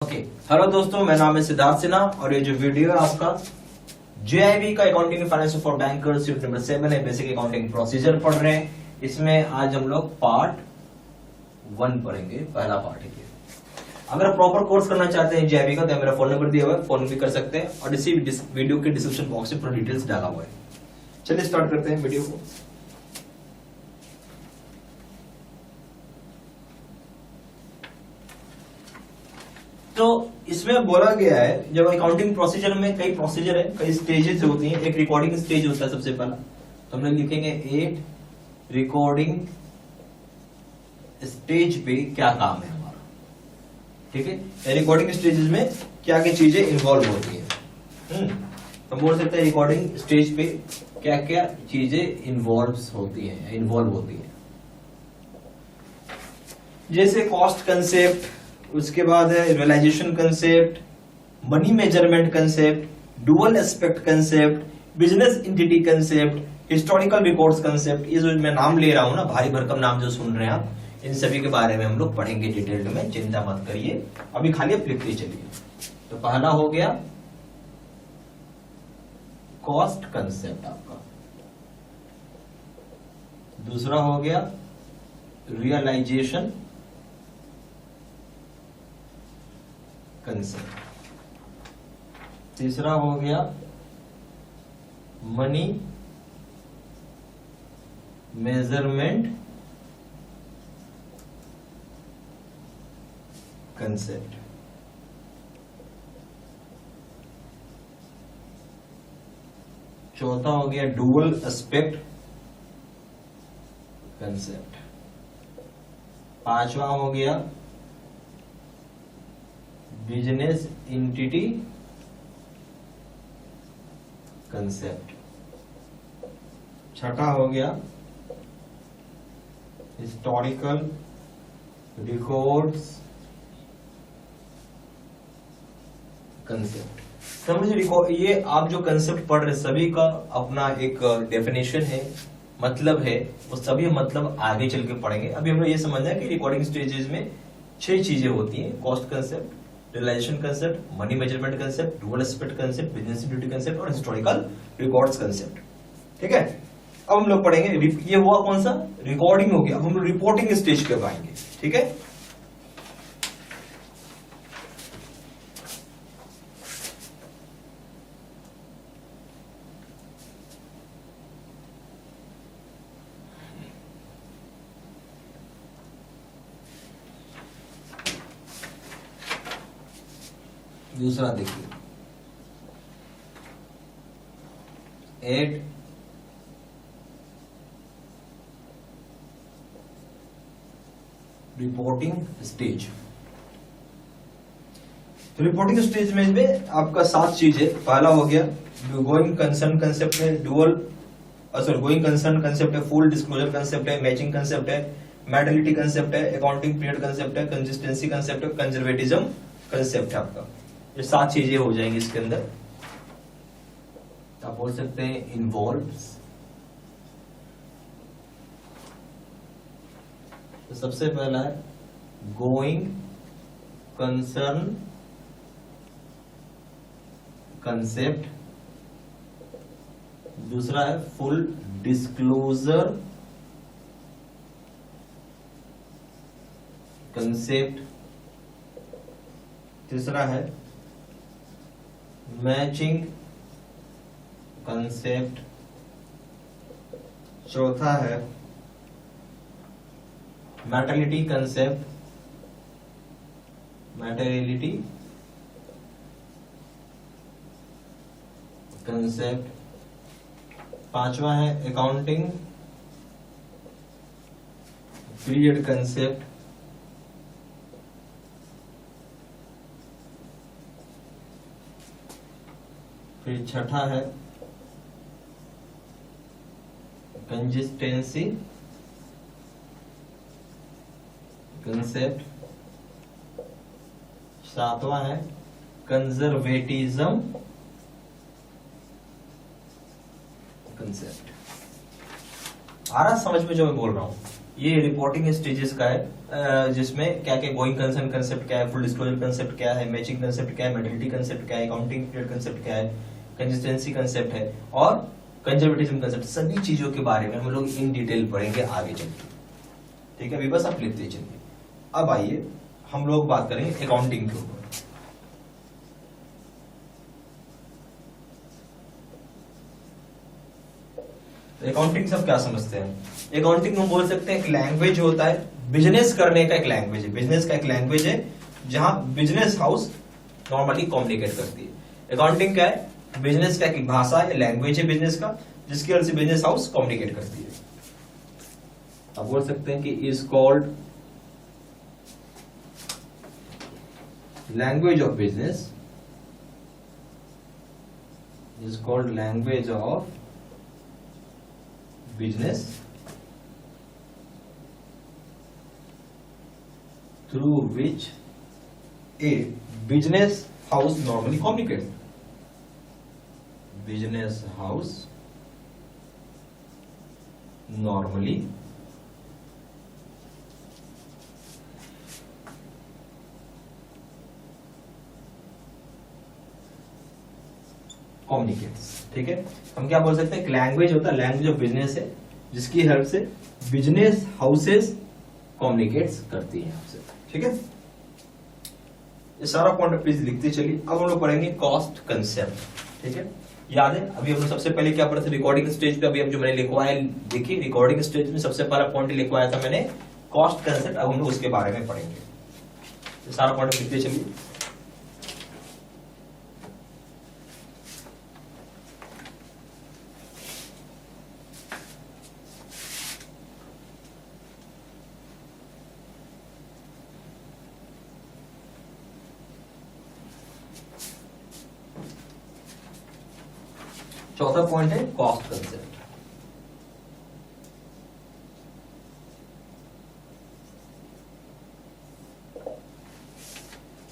Okay hello दोस्तों, मेरा नाम है सिद्धार्थ सिन्हा और ये जो वीडियो है आपका जेआईबी का accounting finance for bankers unit number 7 है। बेसिक अकाउंटिंग प्रोसीजर पढ़ रहे हैं। इसमें आज हम लोग पार्ट 1 पढ़ेंगे। पहला पार्ट है। अगर आप प्रॉपर कोर्स करना चाहते हैं जेआईबी का तो मेरा फोन नंबर दिया हुआ है, फोन भी कर सकते हैं और इसी वीडियो के डिस्क्रिप्शन बॉक्स में पूरा डिटेल्स डाला हुआ है। चलिए स्टार्ट करते हैं वीडियो को। तो इसमें बोला गया है जब अकाउंटिंग प्रोसीजर में कई प्रोसीजर है, कई स्टेजेस होती हैं। एक रिकॉर्डिंग स्टेज होता है सबसे पहला, तो हम लोग लिखेंगे 8 रिकॉर्डिंग स्टेज पे क्या काम है हमारा। ठीक है, रिकॉर्डिंग स्टेजेस में क्या क्या चीजें इन्वॉल्व होती है। हम बोल सकते हैं रिकॉर्डिंग स्टेज पे क्या क्या चीजें इन्वॉल्व होती है। जैसे कॉस्ट कंसेप्ट, उसके बाद है realisation concept, money measurement concept, dual aspect concept, business entity concept, historical records concept. ये जो मैं नाम ले रहा हूं ना, भारी भरकम नाम जो सुन रहे हैं आप, इन सभी के बारे में हम लोग पढ़ेंगे डिटेल्ड में। चिंता मत करिए, अभी खाली आप लिखते चलिए। तो पहला हो गया कॉस्ट कंसेप्ट आपका, दूसरा हो गया रियलाइजेशन कंसेप्ट, तीसरा हो गया मनी मेजरमेंट कंसेप्ट, चौथा हो गया डुअल एस्पेक्ट कंसेप्ट, पांचवा हो गया बिजनेस एंटिटी कंसेप्ट, छठा हो गया हिस्टोरिकल रिकॉर्ड्स कंसेप्ट। समझ, ये आप जो कंसेप्ट पढ़ रहे सभी का अपना एक डेफिनेशन है, मतलब है। वो सभी मतलब आगे चल के पढ़ेंगे। अभी हम लोग ये समझना है कि रिकॉर्डिंग स्टेजेस में 6 चीजें होती हैं। Cost concept, realisation concept, money measurement concept, dual aspect concept, business entity concept और हिस्टोरिकल रिकॉर्ड्स कंसेप्ट। ठीक है, अब हम लोग पढ़ेंगे। ये हुआ कौन सा, रिकॉर्डिंग हो गया। अब हम लोग रिपोर्टिंग स्टेज पे आएंगे। ठीक है, दूसरा देखिए 8 रिपोर्टिंग स्टेज। तो रिपोर्टिंग स्टेज में आपका 7 चीज है। पहला हो गया गोइंग कंसर्न कंसेप्ट है, गोइंग कंसर्न कंसेप्ट है, फुल डिस्क्लोजर कंसेप्ट है, मैचिंग कंसेप्ट है, मैटरनिटी कंसेप्ट है, अकाउंटिंग पीरियड कंसेप्ट है, कंसिस्टेंसी कंसेप्ट है, कंजर्वेटिज्म कंसेप्ट है आपका। ये 7 चीजें हो जाएंगी इसके अंदर। आप बोल सकते हैं इन्वॉल्व्स। तो सबसे पहला है गोइंग कंसर्न कंसेप्ट, दूसरा है फुल डिस्क्लोजर कंसेप्ट, तीसरा है मैचिंग कंसेप्ट, चौथा है मैटरनिटी कंसेप्ट, मैटरनिटी कंसेप्ट, पांचवा है अकाउंटिंग पीरियड कंसेप्ट, फिर छठा है कंसिस्टेंसी कंसेप्ट, सातवां है कंजर्वेटिज्म कंसेप्ट। आ रहा समझ में जो मैं बोल रहा हूं? ये रिपोर्टिंग स्टेजेस का है, जिसमें क्या क्या गोइंग कंसर्न कंसेप्ट क्या है, फुल डिस्क्लोजर कंसेप्ट क्या है, मैचिंग कंसेप्ट क्या है, मेटलिटी कंसेप्ट क्या है, अकाउंटिंग पीरियड कंसेप्ट क्या है, कंसिस्टेंसी कंसेप्ट है और कंजर्वेटिज्म कंसेप्ट, सभी चीजों के बारे में हम लोग इन डिटेल पढ़ेंगे आगे चलकर। ठीक है, अभी बस आप लिखते चलिए। अब आइए हम लोग बात करेंगे अकाउंटिंग के ऊपर। अकाउंटिंग सब क्या समझते हैं? अकाउंटिंग हम बोल सकते हैं एक लैंग्वेज होता है, बिजनेस करने का एक लैंग्वेज है, बिजनेस का एक लैंग्वेज है जहां बिजनेस हाउस नॉर्मली कम्युनिकेट करती है। अकाउंटिंग क्या है? बिजनेस का एक भाषा है, लैंग्वेज है बिजनेस का, जिसकी वजह से बिजनेस हाउस कम्युनिकेट करती है। आप बोल सकते हैं कि is called language of business, is called language of business through which a business house normally communicates. Business house normally communicates. ठीक है, हम क्या बोल सकते हैं? एक लैंग्वेज होता है, लैंग्वेज ऑफ बिजनेस है, जिसकी हेल्प से बिजनेस हाउसेस कम्युनिकेट्स करती हैं आपसे। ठीक है, ये सारा पॉइंट प्लीज लिखते चलिए। अब हम लोग पढ़ेंगे कॉस्ट कंसेप्ट। ठीक है, याद है अभी हम लोग सबसे पहले क्या पढ़े थे? रिकॉर्डिंग स्टेज पे अभी हम जो मैंने लिखवाया, देखिए रिकॉर्डिंग स्टेज में सबसे पहला पॉइंट लिखवाया था मैंने कॉस्ट कंसेप्ट। अब हम लोग उसके बारे में पढ़ेंगे, ये सारा पॉइंट लिखते चलिए। चौथा पॉइंट है कॉस्ट कंसेप्ट।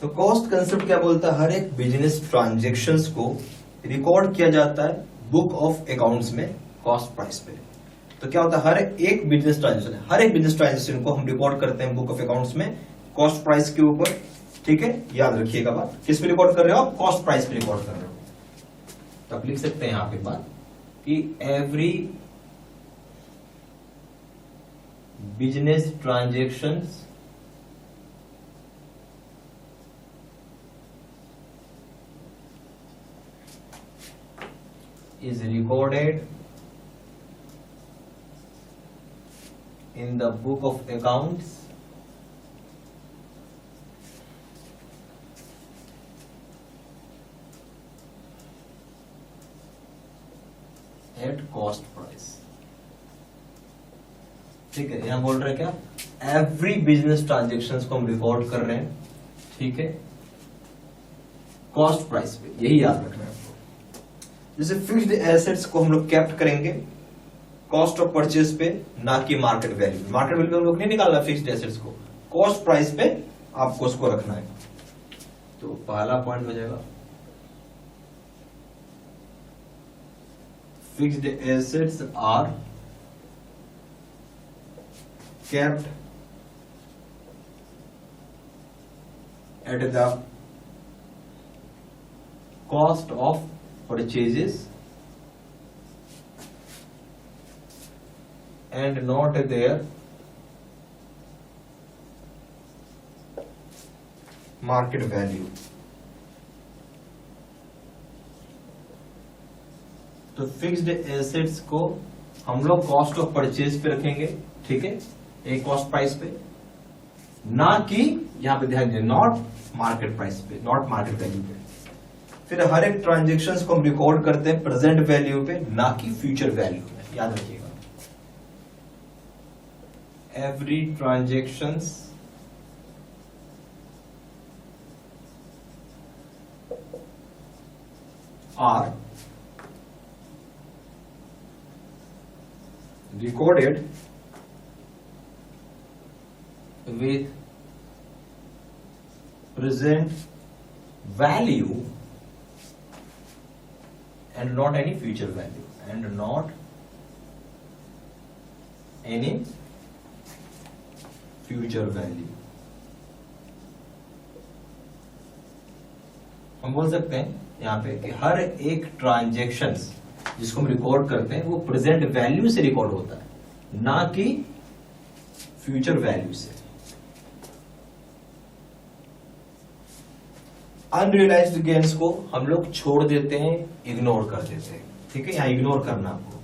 तो कॉस्ट कंसेप्ट क्या बोलता है? हर एक बिजनेस ट्रांजैक्शंस को रिकॉर्ड किया जाता है बुक ऑफ अकाउंट्स में कॉस्ट प्राइस पे। तो क्या होता है? हर एक बिजनेस ट्रांजैक्शन, हर एक बिजनेस ट्रांजैक्शन को हम रिकॉर्ड करते हैं बुक ऑफ अकाउंट्स में कॉस्ट प्राइस के ऊपर। ठीक है, याद रखिएगा बात, किस पे रिकॉर्ड कर रहे हो आप? कॉस्ट प्राइस पे रिकॉर्ड कर रहे हो। तो आप लिख सकते हैं यहां पे बात कि every business transactions is recorded in the book of accounts at cost price। ठीक है, यहां बोल रहे हैं क्या? एवरी बिजनेस ट्रांजेक्शन्स को हम रिकॉर्ड कर रहे हैं, ठीक है, कॉस्ट प्राइस पे। यही याद रखना है आपको। जैसे फिक्स्ड एसेट्स को हम लोग कैप्ट करेंगे कॉस्ट ऑफ परचेज पे, ना कि मार्केट वैल्यू। मार्केट वैल्यू पे हम लोग नहीं निकालना फिक्स्ड एसेट्स को, कॉस्ट प्राइस पे आपको उसको रखना है। तो पहला पॉइंट हो जाएगा fixed assets are kept at the cost of purchases and not their market value। तो फिक्स्ड एसेट्स को हम लोग कॉस्ट ऑफ परचेज पे रखेंगे, ठीक है, एक कॉस्ट प्राइस पे, ना कि यहां पे ध्यान दें नॉट मार्केट प्राइस पे, नॉट मार्केट वैल्यू पे। फिर हर एक ट्रांजेक्शन्स को हम रिकॉर्ड करते हैं प्रेजेंट वैल्यू पे, ना कि फ्यूचर वैल्यू पे। याद रखिएगा, every transactions are recorded with present value and not any future value, and not any future value. हम बोल सकते हैं यहाँ पे कि हर एक ट्रांजेक्शन्स जिसको हम रिकॉर्ड करते हैं वो प्रेजेंट वैल्यू से रिकॉर्ड होता है, ना कि फ्यूचर वैल्यू से। अनरियलाइज्ड गेन्स को हम लोग छोड़ देते हैं, इग्नोर कर देते हैं। ठीक है, यहां इग्नोर करना आपको।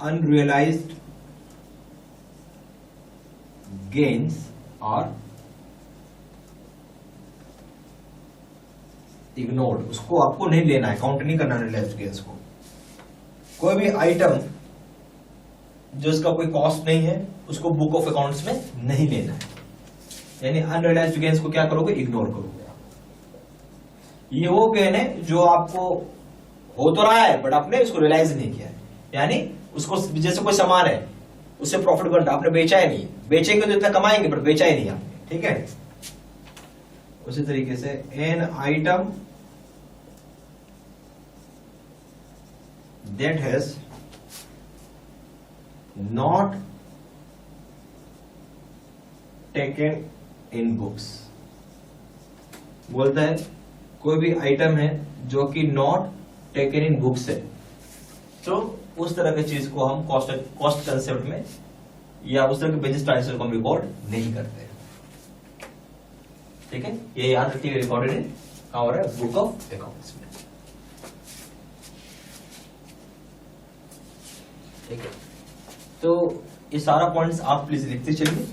अनरियलाइज्ड गेन्स और इग्नोर्ड, उसको आपको नहीं लेना है, काउंट नहीं करना अनरियलाइज्ड गेन्स को। कोई भी आइटम जो इसका कोई कॉस्ट नहीं है उसको बुक ऑफ अकाउंट्स में नहीं लेना है, यानी अनरियलाइज्ड गेन्स को क्या करोगे, इग्नोर करोगे। ये वो गेन है जो आपको हो तो रहा है बट आपने उसको रियलाइज नहीं किया है, यानी उसको जैसे कोई सामान है उससे प्रॉफिट बनता, आपने बेचा ही नहीं, बेचेंगे तो इतना कमाएंगे बट बेचा ही नहीं आपने। ठीक है, उसी तरीके से an item that has not taken in books, बोलता है कोई भी आइटम है जो कि नॉट टेकन इन बुक्स है, तो उस तरह की चीज को हम कॉस्ट कंसेप्ट में या उस तरह के बिजनेस ट्रांजेक्शन को हम रिकॉर्ड नहीं करते। ठीक है, ये याद रखिए, रिकॉर्डेड है कहां हो रहा है, बुक ऑफ अकाउंट्स में। ठीक है, तो ये सारा पॉइंट्स आप प्लीज लिखते चलिए।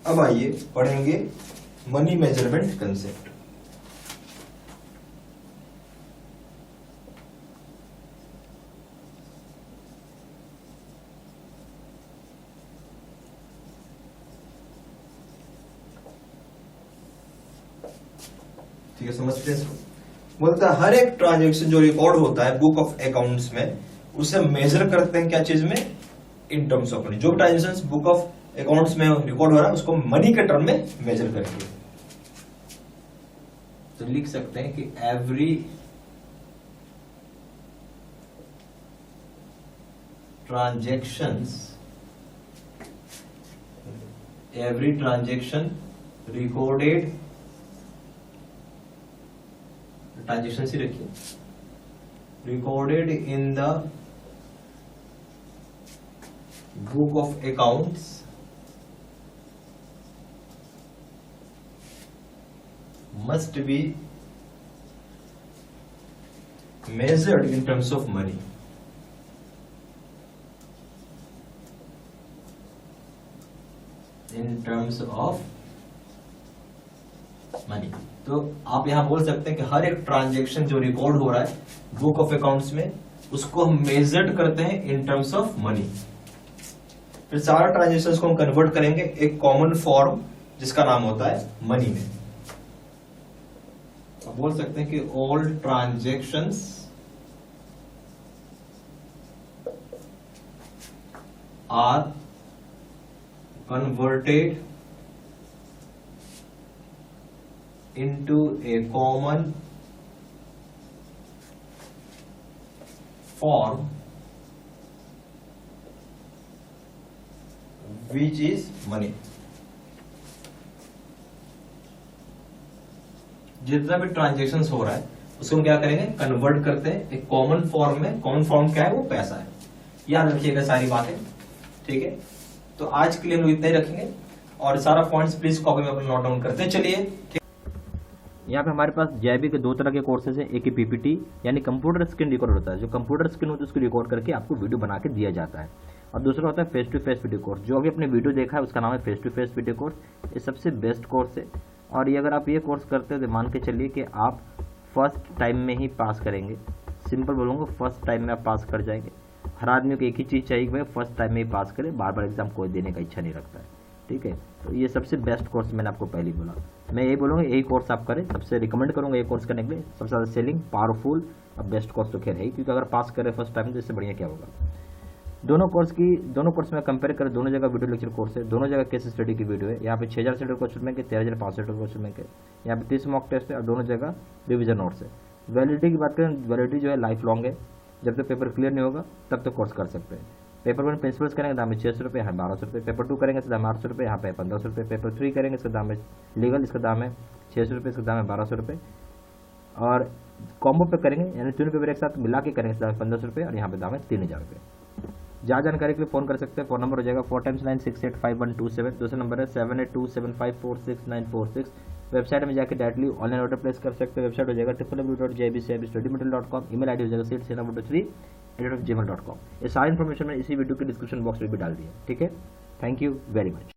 अब आइए पढ़ेंगे मनी मेजरमेंट कंसेप्ट। ठीक है, समझते हैं इसको। बोलता है हर एक ट्रांजेक्शन जो रिकॉर्ड होता है बुक ऑफ अकाउंट्स में, उसे मेजर करते हैं क्या चीज में, इन टर्म्स ऑफ मनी। जो ट्रांजेक्शन बुक ऑफ अकाउंट्स में रिकॉर्ड हो रहा है उसको मनी के टर्म में मेजर करेंगे। तो लिख सकते हैं कि एवरी ट्रांजेक्शन रिकॉर्डेड, ट्रांजेक्शन ही रखिए, recorded in the book of accounts must be measured in terms of money. In terms of money. तो आप यहां बोल सकते हैं कि हर एक ट्रांजैक्शन जो रिकॉर्ड हो रहा है बुक ऑफ अकाउंट्स में उसको हम मेजर्ड करते हैं इन टर्म्स ऑफ मनी। फिर सारा ट्रांजैक्शंस को हम कन्वर्ट करेंगे एक कॉमन फॉर्म जिसका नाम होता है मनी में। बोल सकते हैं कि all transactions are converted into a common form which is money. जितना भी ट्रांजेक्शन्स हो रहा है उसको हम क्या करेंगे, कन्वर्ट करते हैं एक कॉमन फॉर्म में। कॉमन फॉर्म क्या है, वो पैसा है। याद रखिएगा सारी बातें। ठीक है, तो आज के लिए हम लोग इतना ही रखेंगे और सारा पॉइंट्स प्लीज कॉपी में अपना नोट डाउन करते चलिए। यहाँ पे हमारे पास जैबी के दो तरह के कोर्सेज हैं। एक ही पीपीटी यानी कंप्यूटर स्क्रीन रिकॉर्ड होता है, जो कंप्यूटर स्क्रीन होती है उसको रिकॉर्ड करके आपको वीडियो बना के दिया जाता है, और दूसरा होता है face to face video course. जो अभी अपने वीडियो देखा है उसका नाम है face to face video course. ये सबसे बेस्ट कोर्स है, और ये अगर आप ये कोर्स करते हो तो मान के चलिए कि आप फर्स्ट टाइम में ही पास करेंगे। सिंपल बोलूँगा, फर्स्ट टाइम में आप पास कर जाएंगे। हर आदमी को एक ही चीज़ चाहिए कि भाई फर्स्ट टाइम में ही पास करे, बार बार एग्जाम कोई देने का इच्छा नहीं रखता है। ठीक है, तो ये सबसे बेस्ट कोर्स मैंने आपको पहले बोला। मैं यही बोलूँगा यही कोर्स आप करें, सबसे रिकमेंड करूँगा ये कोर्स करने के लिए। सबसे ज़्यादा सेलिंग, पावरफुल, अब बेस्ट कोर्स तो खैर है ही, क्योंकि अगर पास करे फर्स्ट टाइम तो इससे बढ़िया क्या होगा। दोनों कोर्स में कंपेयर करें, दोनों जगह वीडियो लेक्चर कोर्स है, दोनों जगह केस स्टडी की वीडियो है। यहाँ पे 6000 से क्वेश्चन बैंक है, 13500 क्वेश्चन बैंक है। यहाँ पे 30 मॉक टेस्ट है और दोनों जगह रिविजन नोट्स है। वैलिडिटी की बात करें, वैलिडिटी जो है लाइफ लॉन्ग है, जब तक पेपर क्लियर नहीं होगा तब तक कोर्स कर सकते हैं। पेपर 1 प्रिंसिपल्स करेंगे दाम है 600 रुपये, यहाँ 1200 रुपये। पेपर 2 करेंगे इसका दाम 800 रुपये, यहाँ पे 1500 रुपये। पेपर 3 करेंगे इसका दाम है लीगल, इसका दाम है 600 रुपये, इसका दाम है 1200 रुपये। और कॉम्बो पे करेंगे यानी तीनों पेपर एक साथ मिला के करेंगे इसका दाम है 1500 रुपये, और यहाँ पे दाम है 3000 रुपये। ज़्यादा जानकारी के लिए फ़ोन कर सकते हैं। फ़ोन नंबर हो जाएगा 4 times 9685127। दूसरा नंबर है 7827546946। वेबसाइट में जाकर डायरेक्टली ऑनलाइन ऑर्डर प्लेस कर सकते हैं। वेबसाइट हो जाएगा www.jbcibstudymaterial.com। ईमेल आईडी हो जाएगा seatsena3@gmail.com। ये सारी इन्फॉर्मेशन मैंने इसी वीडियो के डिस्क्रिप्शन बॉक्स में भी डाल दी है। ठीक है, थैंक यू वेरी मच।